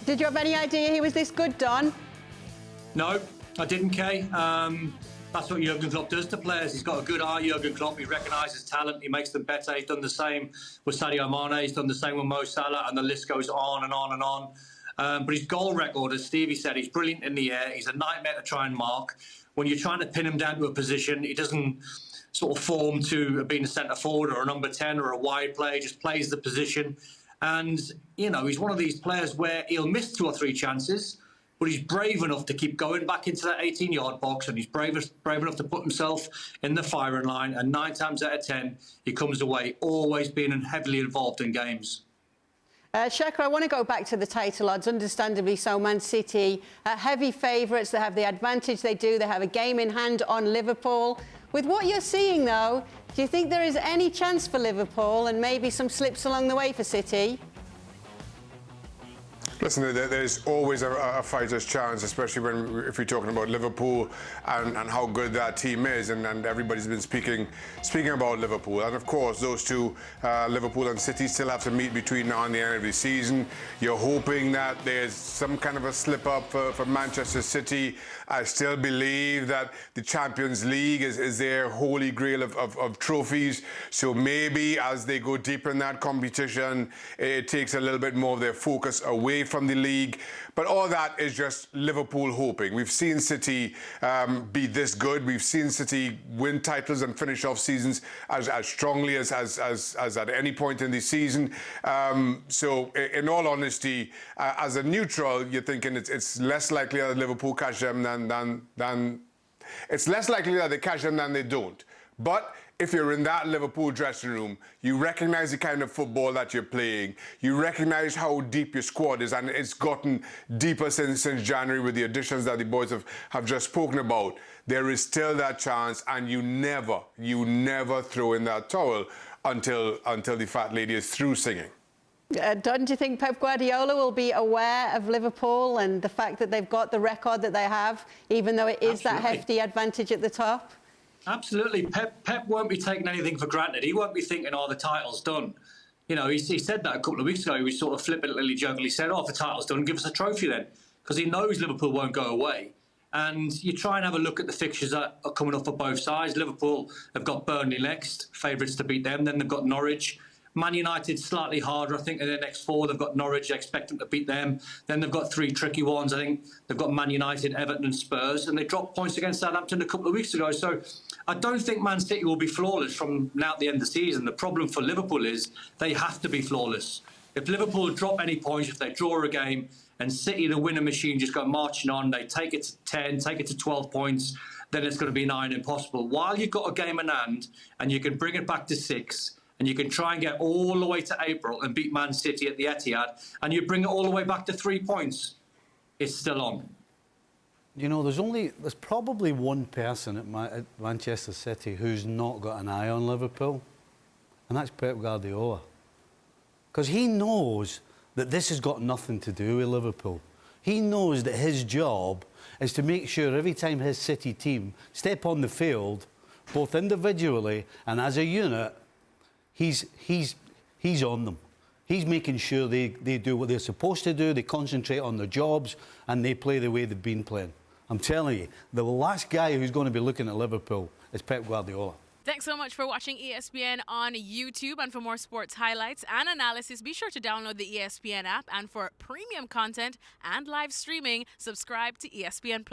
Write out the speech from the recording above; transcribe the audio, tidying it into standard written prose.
Did you have any idea he was this good, Don? No, I didn't, Kay. That's what Jurgen Klopp does to players. He's got a good eye, Jurgen Klopp. He recognises talent. He makes them better. He's done the same with Sadio Mane. He's done the same with Mo Salah, and the list goes on and on and on. But his goal record, as Stevie said, he's brilliant in the air. He's a nightmare to try and mark. When you're trying to pin him down to a position, he doesn't sort of form to being a centre forward or a number 10 or a wide player. He just plays the position. And, you know, he's one of these players where he'll miss 2 or 3 chances, but he's brave enough to keep going back into that 18-yard box, and he's brave enough to put himself in the firing line. And 9 times out of 10, he comes away always being heavily involved in games. Shaka, I want to go back to the title odds. Understandably so, Man City, heavy favourites. They have the advantage they do. They have a game in hand on Liverpool. With what you're seeing, though, do you think there is any chance for Liverpool and maybe some slips along the way for City? Listen, there's always a fighter's chance, especially if you're talking about Liverpool and how good that team is, and everybody's been speaking about Liverpool. And of course, those two, Liverpool and City, still have to meet between now and the end of the season. You're hoping that there's some kind of a slip-up for Manchester City. I still believe that the Champions League is their holy grail of trophies. So maybe as they go deeper in that competition, it takes a little bit more of their focus away from the league. But all that is just Liverpool hoping. We've seen City be this good. We've seen City win titles and finish off seasons as strongly as at any point in the season. So in all honesty, as a neutral, you're thinking it's less likely that Liverpool catch them than it's less likely that they catch them than they don't. But if you're in that Liverpool dressing room, you recognise the kind of football that you're playing. You recognise how deep your squad is, and it's gotten deeper since January with the additions that the boys have just spoken about. There is still that chance, and you never throw in that towel until the fat lady is through singing. Don, do you think Pep Guardiola will be aware of Liverpool and the fact that they've got the record that they have, even though it is that hefty advantage at the top? Absolutely. Pep won't be taking anything for granted. He won't be thinking, oh, the title's done. You know, he said that a couple of weeks ago. He was sort of flippantly, jokingly said, oh, if the title's done, give us a trophy then. Because he knows Liverpool won't go away. And you try and have a look at the fixtures that are coming up for both sides. Liverpool have got Burnley next, favourites to beat them. Then they've got Norwich. Man United slightly harder, I think, in their next 4. They've got Norwich, they expect them to beat them. Then they've got 3 tricky ones. I think they've got Man United, Everton and Spurs. And they dropped points against Southampton a couple of weeks ago. So I don't think Man City will be flawless from now at the end of the season. The problem for Liverpool is they have to be flawless. If Liverpool drop any points, if they draw a game, and City, the winner machine, just go marching on, they take it to 10, take it to 12 points, then it's going to be nigh impossible. While you've got a game in hand and you can bring it back to 6, and you can try and get all the way to April and beat Man City at the Etihad, and you bring it all the way back to 3 points, it's still on. You know, there's probably one person at Manchester City who's not got an eye on Liverpool, and that's Pep Guardiola. Because he knows that this has got nothing to do with Liverpool. He knows that his job is to make sure every time his City team step on the field, both individually and as a unit, he's on them. He's making sure they do what they're supposed to do, they concentrate on their jobs, and they play the way they've been playing. I'm telling you, the last guy who's going to be looking at Liverpool is Pep Guardiola. Thanks so much for watching ESPN on YouTube. And for more sports highlights and analysis, be sure to download the ESPN app. And for premium content and live streaming, subscribe to ESPN+.